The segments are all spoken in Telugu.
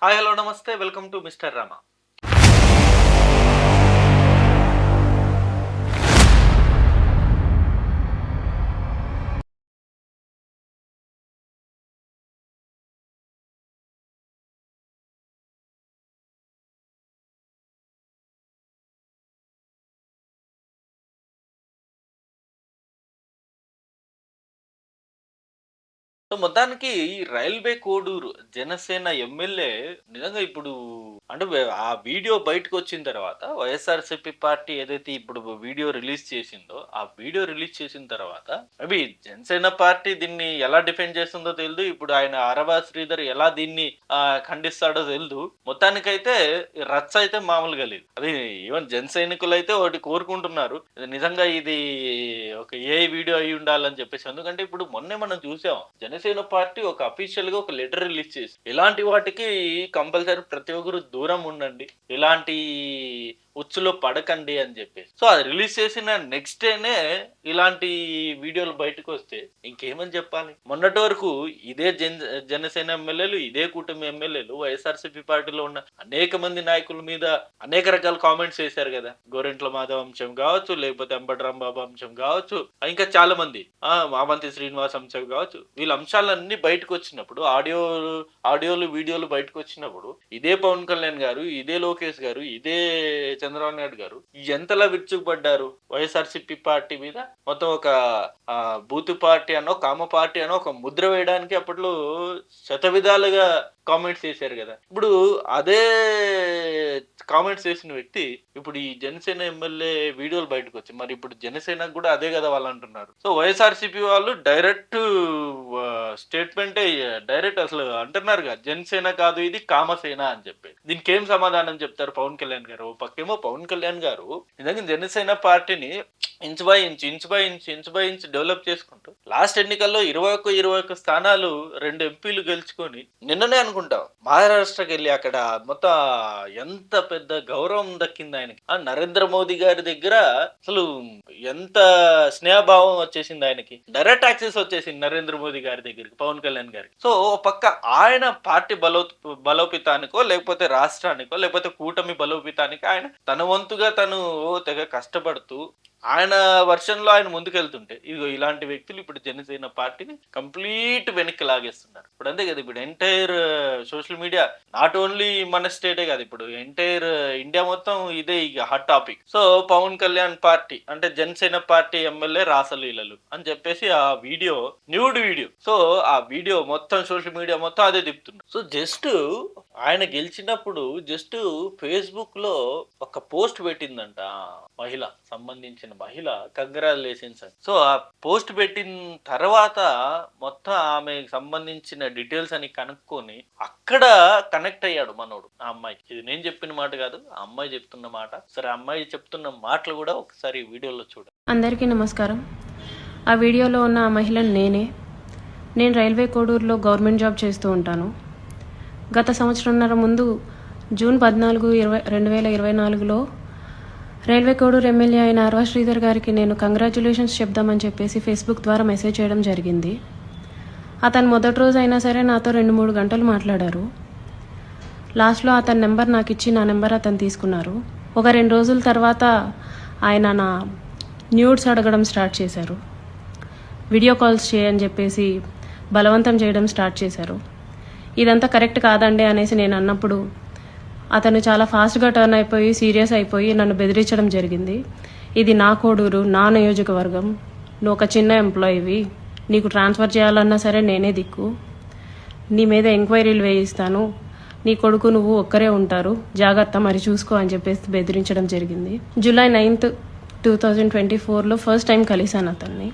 హాయ్ హలో నమస్తే welcome to mister Rama. So మొత్తానికి ఈ రైల్వే కోడూరు జనసేన ఎమ్మెల్యే నిజంగా ఇప్పుడు అంటే ఆ వీడియో బయటకొచ్చిన తర్వాత వైఎస్ఆర్‌సీపీ పార్టీ ఏదైతే ఇప్పుడు వీడియో రిలీజ్ చేసిందో, ఆ వీడియో రిలీజ్ చేసిన తర్వాత మేబీ జనసేన పార్టీ దీన్ని ఎలా డిఫెండ్ చేస్తుందో తెలీదు. ఇప్పుడు ఆయన ఆరవ శ్రీధర్ ఎలా దీన్ని ఖండిస్తాడో తెలీదు. మొత్తానికైతే రచ్చ అయితే మామూలుగా లేదు. అది ఈవెన్ జన సైనికులైతే ఒకటి కోరుకుంటున్నారు. నిజంగా ఇది ఒక ఏఐ వీడియో అయ్యి ఉండాలని చెప్పేసి. ఎందుకంటే ఇప్పుడు మొన్నే మనం చూసాం. జనసేన పార్టీ ఒక అఫీషియల్‌గా ఒక లెటర్ రిలీజ్ చేసి ఇలాంటి వాటికి కంపల్సరీ ప్రతి ఒక్కరు దూరం ఉండండి. ఇలాంటి ఉచ్చులో పడకండి అని చెప్పేసి. సో అది రిలీజ్ చేసిన నెక్స్ట్ డేనే ఇలాంటి వీడియోలు బయటకొస్తే ఇంకేమని చెప్పాలి? మొన్నటి వరకు ఇదే జనసేన ఎమ్మెల్యేలు, ఇదే కూటమి ఎమ్మెల్యేలు వైఎస్ఆర్‌సీపీ పార్టీలో ఉన్న అనేక మంది నాయకుల మీద అనేక రకాల కామెంట్స్ చేశారు కదా! గోరెంట్ల మాధవ్ అంశం కావచ్చు, లేకపోతే అంబటి రాంబాబు అంశం కావచ్చు, ఇంకా చాలా మంది మావంతి శ్రీనివాస్ అంశం కావచ్చు. వీళ్ళ అంశాలన్నీ బయటకొచ్చినప్పుడు ఆడియోలు, వీడియోలు బయటకొచ్చినప్పుడు ఇదే పవన్ కళ్యాణ్ గారు, ఇదే లోకేష్ గారు, ఇదే చంద్రబాబు నాయుడు గారు ఎంతలా విరుచుకుపడ్డారు వైఎస్ఆర్‌సీపీ పార్టీ మీద. మొత్తం ఒక బూతు పార్టీ అనో, కామ పార్టీ అనో ఒక ముద్ర వేయడానికి అప్పట్లో శతవిధాలుగా కామెంట్స్ చేశారు కదా! ఇప్పుడు అదే కామెంట్స్ చేసిన వ్యక్తి ఇప్పుడు ఈ జనసేన ఎమ్మెల్యే వీడియోలు బయటకొచ్చాయి. మరి ఇప్పుడు జనసేనకు కూడా అదే కదా వాళ్ళు అంటున్నారు. సో వైఎస్ఆర్‌సీపీ వాళ్ళు డైరెక్ట్ స్టేట్మెంటే డైరెక్ట్ అసలు అంటున్నారుగా, జనసేన కాదు ఇది కామసేన అని చెప్పి. దీనికి ఏం సమాధానం చెప్తారు పవన్ కళ్యాణ్ గారు? ఓ పక్కేమో పవన్ కళ్యాణ్ గారు నిజంగా జనసేన పార్టీని ఇంచ్ బై ఇంచ్ డెవలప్ చేసుకుంటూ లాస్ట్ ఎన్నికల్లో 21 స్థానాలు 2 ఎంపీలు గెలుచుకొని నిన్ననే అనుకుంటా మహారాష్ట్రకెళ్ళి అక్కడ మొత్తం ఎంత పెద్ద గౌరవం దక్కింది ఆయనకి. నరేంద్ర మోదీ గారి దగ్గర అసలు ఎంత స్నేహభావం వచ్చేసింది ఆయనకి. డైరెక్ట్ యాక్సెస్ వచ్చేసింది నరేంద్ర మోదీ గారి దగ్గరికి, పవన్ కళ్యాణ్ గారికి. సో ఓ పక్క ఆయన పార్టీ బలోపేతానికో, లేకపోతే రాష్ట్రానికో, లేకపోతే కూటమి బలోపేతానికి ఆయన తన వంతుగా తను తెగ కష్టపడుతూ ఆయన వర్షన్‌లో ఆయన ముందుకెళ్తుంటే, ఇదిగో ఇలాంటి వ్యక్తులు ఇప్పుడు జనసేన పార్టీని కంప్లీట్ వెనక్కి లాగేస్తున్నారు. ఇప్పుడు అంతే కదా! ఇప్పుడు entire social media not only మన స్టేటే కాదు, ఇప్పుడు ఎంటైర్ ఇండియా మొత్తం ఇదే ఇక hot topic. So Pawan Kalyan party అంటే జనసేన పార్టీ ఎమ్మెల్యే రాసలీలలు అని చెప్పేసి ఆ వీడియో న్యూడ్ వీడియో. సో ఆ వీడియో మొత్తం సోషల్ మీడియా మొత్తం అదే తిప్పుతున్నారు. సో జస్ట్ ఆయన గెలిచినప్పుడు జస్ట్ ఫేస్‌బుక్ లో ఒక పోస్ట్ పెట్టిందంట మహిళ, సంబంధించిన మహిళ కంగ్రాచులేషన్స్ అని. సో ఆ పోస్ట్ పెట్టిన తర్వాత మొత్తం ఆమెకు సంబంధించిన డీటెయిల్స్ అని కనుక్కొని అక్కడ కనెక్ట్ అయ్యాడు మనోడు ఆ అమ్మాయి. ఇది నేను చెప్పిన మాట కాదు, ఆ అమ్మాయి చెప్తున్న మాట. సరే ఆ అమ్మాయి చెప్తున్న మాటలు కూడా ఒకసారి వీడియోలో చూడండి. అందరికీ నమస్కారం. ఆ వీడియోలో ఉన్న ఆ మహిళను నేను రైల్వే కోడూరులో గవర్నమెంట్ జాబ్ చేస్తూ ఉంటాను. గత సంవత్సరంన్నర ముందు జూన్ 14, 2024లో రైల్వే కోడూరు ఎమ్మెల్యే అయిన ఆర్వా శ్రీధర్ గారికి నేను కంగ్రాచ్యులేషన్స్ చెప్దామని చెప్పేసి ఫేస్బుక్ ద్వారా మెసేజ్ చేయడం జరిగింది. అతను మొదటి రోజు అయినా సరే నాతో 2-3 గంటలు మాట్లాడారు. లాస్ట్లో అతని నెంబర్ నాకు ఇచ్చి నా నెంబర్ అతను తీసుకున్నారు. ఒక 2 రోజుల తర్వాత ఆయన నా న్యూడ్స్ అడగడం స్టార్ట్ చేశారు. వీడియో కాల్స్ చేయని చెప్పేసి బలవంతం చేయడం స్టార్ట్ చేశారు. ఇదంతా కరెక్ట్ కాదండి అనేసి నేను అన్నప్పుడు అతను చాలా ఫాస్ట్గా టర్న్ అయిపోయి సీరియస్ అయిపోయి నన్ను బెదిరించడం జరిగింది. ఇది నా కోడూరు, నా నియోజకవర్గం, నువ్వు ఒక చిన్న ఎంప్లాయీవి, నీకు ట్రాన్స్ఫర్ చేయాలన్నా సరే నేనే దిక్కు, నీ మీద ఎంక్వైరీలు వేయిస్తాను, నీ కొడుకు నువ్వు ఒక్కరే ఉంటారు, జాగ్రత్త మరి చూసుకో అని చెప్పేసి బెదిరించడం జరిగింది. జూలై 9, 2024లో ఫస్ట్ టైం కలిశాను అతన్ని.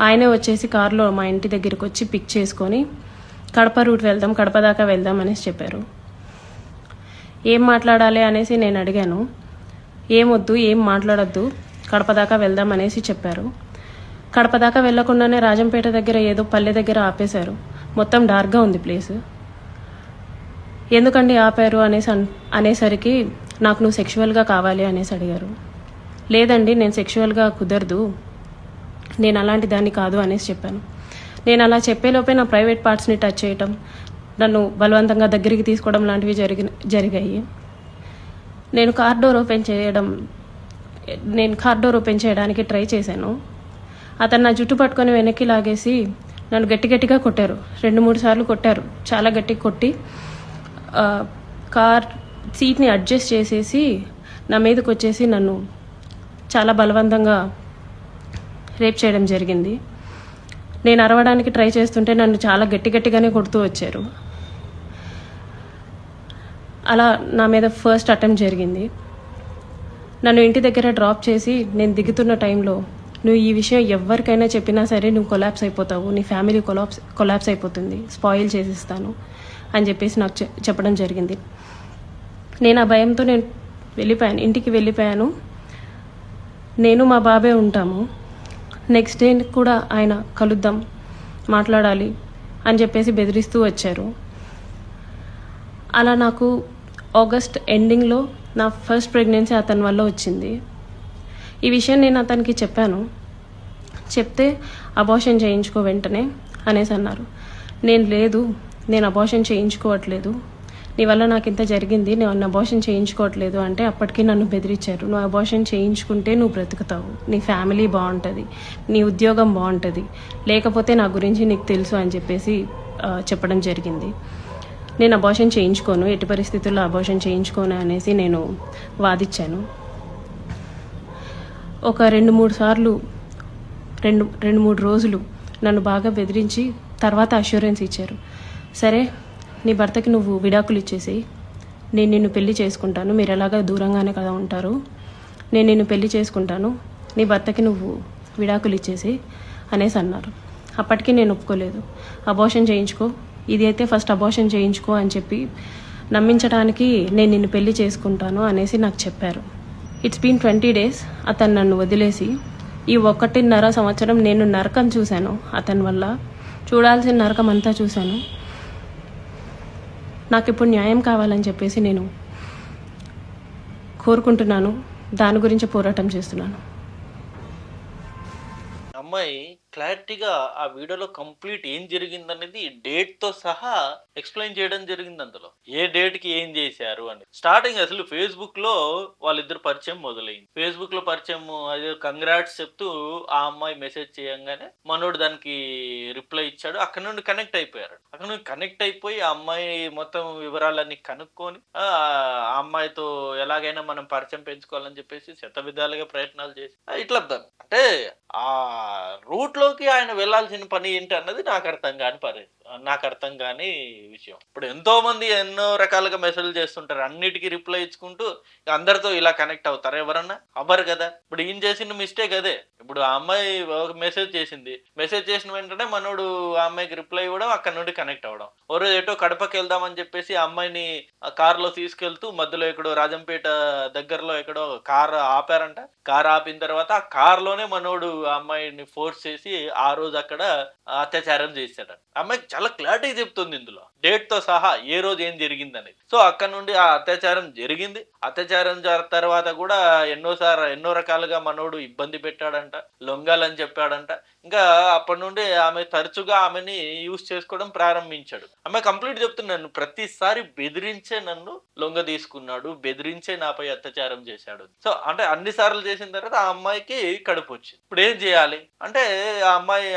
ఆయనే వచ్చేసి కారులో మా ఇంటి దగ్గరికి వచ్చి పిక్ చేసుకొని కడప రూట్ వెళ్దాం, కడప దాకా వెళ్దాం అనేసి చెప్పారు. ఏం మాట్లాడాలి అనేసి నేను అడిగాను. ఏమొద్దు, ఏం మాట్లాడొద్దు, కడప దాకా వెళ్దాం అనేసి చెప్పారు. కడప దాకా వెళ్లకుండానే రాజంపేట దగ్గర ఏదో పల్లె దగ్గర ఆపేశారు. మొత్తం డార్క్గా ఉంది ప్లేస్. ఎందుకండి ఆపారు అనేసరికి నాకు నువ్వు సెక్షువల్గా కావాలి అనేసి అడిగారు. లేదండి నేను సెక్షువల్గా కుదరదు, నేను అలాంటి దాన్ని కాదు అనేసి చెప్పాను. నేను అలా చెప్పేలోపే నా ప్రైవేట్ పార్ట్స్ని టచ్ చేయటం, నన్ను బలవంతంగా దగ్గరికి తీసుకోవడం లాంటివి జరిగాయి. నేను కార్ డోర్ ఓపెన్ చేయడానికి ట్రై చేశాను. అతను నా జుట్టు పట్టుకొని వెనక్కి లాగేసి నన్ను గట్టిగా కొట్టారు. 2-3 సార్లు కొట్టారు. చాలా గట్టిగా కొట్టి ఆ, కార్ సీట్ని అడ్జస్ట్ చేసేసి నా మీదకి వచ్చేసి నన్ను చాలా బలవంతంగా రేప్ చేయడం జరిగింది. నేను అరవడానికి ట్రై చేస్తుంటే నన్ను చాలా గట్టిగానే కొడుతూ వచ్చారు. అలా నా మీద ఫస్ట్ అటెంప్ట్ జరిగింది. నన్ను ఇంటి దగ్గర డ్రాప్ చేసి నేను దిగుతున్న టైంలో, నువ్వు ఈ విషయం ఎవరికైనా చెప్పినా సరే నువ్వు కొలాప్స్ అయిపోతావు, నీ ఫ్యామిలీ కొలాప్స్ అయిపోతుంది, స్పాయిల్ చేసిస్తాను అని చెప్పేసి నాకు చెప్పడం జరిగింది. నేను ఆ భయంతో ఇంటికి వెళ్ళిపోయాను. నేను మా బాబే ఉంటాము. నెక్స్ట్ డే కూడా ఆయన కలుద్దాం, మాట్లాడాలి అని చెప్పేసి బెదిరిస్తూ వచ్చారు. అలా నాకు ఆగస్ట్ ఎండింగ్లో నా ఫస్ట్ ప్రెగ్నెన్సీ అతని వల్ల వచ్చింది. ఈ విషయం నేను అతనికి చెప్పాను. చెప్తే అబార్షన్ చేయించుకో వెంటనే అనేసి అన్నారు. నేను అబార్షన్ చేయించుకోవట్లేదు, నీ వల్ల నాకు ఇంత జరిగింది, నేను అబార్షన్ చేయించుకోవట్లేదు అంటే అప్పటికి నన్ను బెదిరించారు. నువ్వు అబార్షన్ చేయించుకుంటే నువ్వు బ్రతుకుతావు, నీ ఫ్యామిలీ బాగుంటుంది, నీ ఉద్యోగం బాగుంటుంది, లేకపోతే నా గురించి నీకు తెలుసు అని చెప్పేసి చెప్పడం జరిగింది. నేను అబార్షన్ చేయించుకోను, ఎట్టి పరిస్థితుల్లో అబార్షన్ చేయించుకోను అనేసి నేను వాదించాను. ఒక 2-3 సార్లు 2-3 రోజులు నన్ను బాగా బెదిరించి తర్వాత అష్యూరెన్స్ ఇచ్చారు. సరే, నీ భర్తకి నువ్వు విడాకులు ఇచ్చేసి నేను నిన్ను పెళ్లి చేసుకుంటాను, మీరు ఎలాగా దూరంగానే కదా ఉంటారు, నేను నిన్ను పెళ్లి చేసుకుంటాను, నీ భర్తకి నువ్వు విడాకులు ఇచ్చేసి అనేసి అన్నారు. అప్పటికి నేను ఒప్పుకోలేదు. అబార్షన్ చేయించుకో, ఇది అయితే ఫస్ట్ అబార్షన్ చేయించుకో అని చెప్పి నమ్మించడానికి నేను నిన్ను పెళ్లి చేసుకుంటాను అనేసి నాకు చెప్పారు. ఇట్స్ బీన్ 20 days అతను నన్ను వదిలేసి. ఈ 1.5 సంవత్సరం నేను నరకం చూశాను అతని వల్ల, చూడాల్సిన నరకం అంతా చూశాను. నాకు ఇప్పుడు న్యాయం కావాలని చెప్పేసి నేను కోరుకుంటున్నాను, దాని గురించి పోరాటం చేస్తున్నాను. అమ్మాయి క్లారిటీగా ఆ వీడియోలో కంప్లీట్ ఏం జరిగిందనేది డేట్ తో సహా ఎక్స్ప్లెయిన్ చేయడం జరిగింది. అందులో ఏ డేట్ కి ఏం చేశారు అని. స్టార్టింగ్ అసలు ఫేస్బుక్ లో వాళ్ళిద్దరు పరిచయం మొదలైంది. ఫేస్బుక్ లో పరిచయం, అదే కంగ్రాట్స్ చెప్తూ ఆ అమ్మాయి మెసేజ్ చేయంగానే మనోడు దానికి రిప్లై ఇచ్చాడు. అక్కడ నుండి కనెక్ట్ అయిపోయారు. అక్కడ నుండి కనెక్ట్ అయిపోయి ఆ అమ్మాయి మొత్తం వివరాలన్నీ కనుక్కొని ఆ అమ్మాయితో ఎలాగైనా మనం పరిచయం పెంచుకోవాలని చెప్పేసి శత విధాలుగా ప్రయత్నాలు చేసి ఇట్లా అంటే ఆ రూట్ లోకి ఆయన వెళ్ళాల్సిన పని ఏంటి అన్నది నాకు అర్థం కాని విషయం. ఇప్పుడు ఎంతో మంది ఎన్నో రకాలుగా మెసేజ్ చేస్తుంటారు, అన్నిటికీ రిప్లై ఇచ్చుకుంటూ అందరితో ఇలా కనెక్ట్ అవుతారు. ఎవరన్నా అవ్వరు కదా. ఇప్పుడు ఈయన చేసిన మిస్టేక్ అదే. ఇప్పుడు ఆ అమ్మాయి ఒక మెసేజ్ చేసింది, మెసేజ్ చేసిన వెంటనే మనోడు ఆ అమ్మాయికి రిప్లై ఇవ్వడం, అక్కడ నుండి కనెక్ట్ అవ్వడం. ఓ రోజు ఎటో కడపకి వెళ్దామని చెప్పేసి ఆ అమ్మాయిని కారులో తీసుకెళ్తూ మధ్యలో ఎక్కడో రాజంపేట దగ్గరలో ఎక్కడో కార్ ఆపారంట. కార్ ఆపిన తర్వాత ఆ కార్లోనే మనోడు ఆ అమ్మాయిని ఫోర్స్ చేసి ఆ రోజు అక్కడ అత్యాచారం చేశాడు. అమ్మాయికి చాలా క్లారిటీ చెప్తుంది ఇందులో, డేట్ తో సహా ఏ రోజు ఏం జరిగిందని. సో అక్కడ నుండి ఆ అత్యాచారం జరిగింది. అత్యాచారం తర్వాత కూడా ఎన్నో రకాలుగా మనోడు ఇబ్బంది పెట్టాడంట, లొంగాలని చెప్పాడంట. ఇంకా అప్పటి నుండి ఆమె తరచుగా ఆమెని యూజ్ చేసుకోవడం ప్రారంభించాడు. ఆమె కంప్లీట్ చెప్తున్నాను, ప్రతిసారి బెదిరించే నన్ను లొంగ తీసుకున్నాడు, బెదిరించే నాపై అత్యాచారం చేశాడు. సో అంటే అన్ని సార్లు చేసిన తర్వాత ఆ అమ్మాయికి కడుపు వచ్చింది. ఇప్పుడు ఏం చేయాలి అంటే ఆ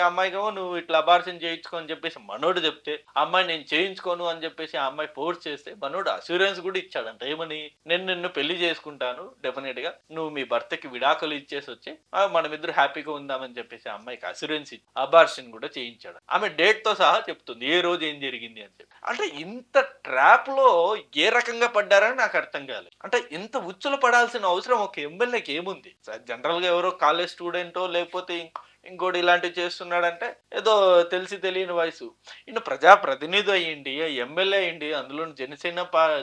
అమ్మాయికేమో నువ్వు ఇట్లా అబార్షన్ చేయించుకో అని చెప్పేసి మనోడు చెప్తే, ఆ అమ్మాయి నేను చేయించుకోను అని చెప్పేసి ఆ అమ్మాయి ఫోర్స్ చేస్తే మనోడు అష్యూరెన్స్ కూడా ఇచ్చాడంట. ఏమని, నేను నిన్ను పెళ్లి చేసుకుంటాను, డెఫినెట్ గా నువ్వు మీ భర్తకి విడాకులు ఇచ్చేసి వచ్చి మనమిద్దరు హ్యాపీగా ఉందామని చెప్పేసి ఆ అమ్మాయికి అష్యూరెన్స్ ఇచ్చి అబార్షన్ కూడా చేయించాడు. ఆమె డేట్ తో సహా చెప్తుంది ఏ రోజు ఏం జరిగింది అని చెప్పి. అంటే ఇంత ట్రాప్ లో ఏ రకంగా పడ్డారని నాకు అర్థం కాలేదు. అంటే ఇంత ఉచ్చులు పడాల్సిన అవసరం ఒక ఎమ్మెల్యేకి ఏముంది? జనరల్ గా ఎవరో కాలేజ్ స్టూడెంటో లేకపోతే ఇంకోటి ఇలాంటివి చేస్తున్నాడంటే ఏదో తెలియని వయసు. ఈయన ప్రజాప్రతినిధి అయ్యిండి, ఎమ్మెల్యే అయ్యిండి, అందులో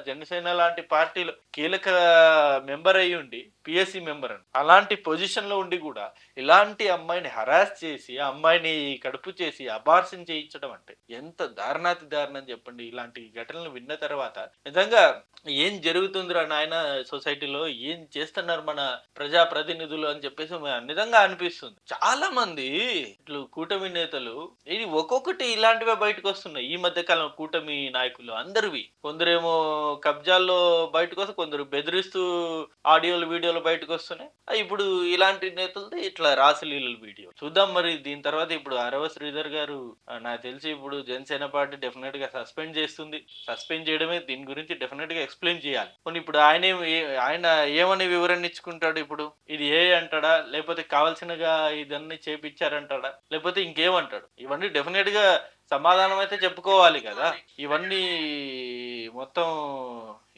జనసేన లాంటి పార్టీలో కీలక మెంబర్ అయ్యి ఉండి పిఎస్సి మెంబర్ అని. అలాంటి పొజిషన్‌లో ఉండి కూడా ఇలాంటి అమ్మాయిని హరాస్ చేసి, ఆ అమ్మాయిని కడుపు చేసి అబార్షన్ చేయించడం అంటే ఎంత దారుణాతి దారుణం చెప్పండి. ఇలాంటి ఘటనలు విన్న తర్వాత నిజంగా ఏం జరుగుతుందిరా నాయనా సొసైటీలో, ఏం చేస్తున్నారు మన ప్రజా ప్రతినిధులు అని చెప్పేసి నిజంగా అనిపిస్తుంది. చాలా మంది ఇట్లు కూటమి నేతలు ఇది ఒక్కొక్కటి ఇలాంటివే బయటకు వస్తున్నాయి. ఈ మధ్య కాలం కూటమి నాయకులు అందరివి. కొందరేమో కబ్జాల్లో బయటకు వస్తే, కొందరు బెదిరిస్తూ ఆడియోలు, వీడియోలు బయటకు వస్తున్నాయి. ఇప్పుడు ఇలాంటి నేతలది ఇట్లా రాసలీలల వీడియో. చూద్దాం మరి దీని తర్వాత ఇప్పుడు ఆరవ శ్రీధర్ గారు నాకు తెలిసి ఇప్పుడు జనసేన పార్టీ డెఫినెట్ గా సస్పెండ్ చేస్తుంది. సస్పెండ్ చేయడమే, దీని గురించి డెఫినెట్ గా ఎక్స్ప్లెయిన్ చేయాలి. పోనీ ఇప్పుడు ఆయన ఏమని వివరణ ఇచ్చుకుంటాడు ఇప్పుడు? ఇది అంటాడా, లేకపోతే కావాల్సినగా ఇదన్నీ చేపిచ్చారంటాడా, లేకపోతే ఇంకేమంటాడు? ఇవన్నీ డెఫినెట్ గా సమాధానం అయితే చెప్పుకోవాలి కదా. ఇవన్నీ మొత్తం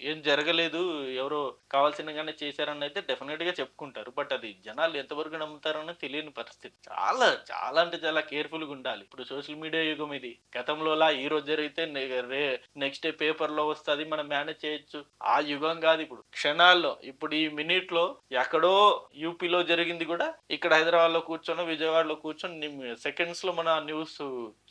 ఏం జరగలేదు, ఎవరో కావాల్సినగానే చేశారని అయితే డెఫినెట్ గా చెప్పుకుంటారు. బట్ అది జనాలు ఎంతవరకు నమ్ముతారని తెలియని పరిస్థితి. చాలా చాలా అంటే చాలా కేర్ఫుల్ గా ఉండాలి. ఇప్పుడు సోషల్ మీడియా యుగం ఇది. గతంలోలా ఈ రోజు జరిగితే నెక్స్ట్ డే పేపర్ లో వస్తుంది, మనం మేనేజ్ చేయొచ్చు. ఆ యుగం కాదు ఇప్పుడు. క్షణాల్లో, ఇప్పుడు ఈ మినిట్ లో ఎక్కడో యూపీలో జరిగింది కూడా ఇక్కడ హైదరాబాద్ లో కూర్చొని, విజయవాడలో కూర్చొని సెకండ్స్ లో మన న్యూస్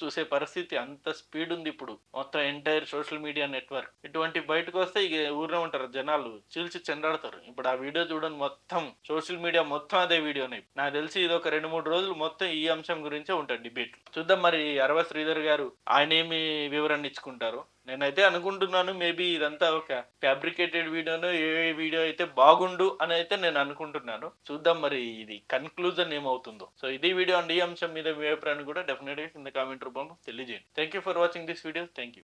చూసే పరిస్థితి, అంత స్పీడ్ ఉంది ఇప్పుడు మొత్తం ఎంటైర్ సోషల్ మీడియా నెట్వర్క్. ఇటువంటి బయటకు వస్తే ఇక ఊర్లో ఉంటారు జనాలు, చీల్చి చెండాడతారు. ఇప్పుడు ఆ వీడియో చూడండి, మొత్తం సోషల్ మీడియా మొత్తం అదే వీడియోనే. నాకు తెలిసి ఇది ఒక 2-3 రోజులు మొత్తం ఈ అంశం గురించే ఉంటుంది డిబేట్. చూద్దాం మరి అరవ శ్రీధర్ గారు ఆయన ఏమి వివరణ ఇచ్చుకుంటారు. నేనైతే అనుకుంటున్నాను మేబీ ఇదంతా ఒక ఫ్యాబ్రికేటెడ్ వీడియోను, ఏ వీడియో అయితే బాగుండు అని అయితే నేను అనుకుంటున్నాను. చూద్దాం మరి ఇది కన్క్లూజన్ ఏమవుతుందో. సో ఇది వీడియో అండి. ఈ అంశం మీద మీ అభిప్రాయాన్ని కూడా డెఫినెట్ గా కింద కామెంట్ రూపంలో తెలియజేయండి. Thank you for watching this video. Thank you.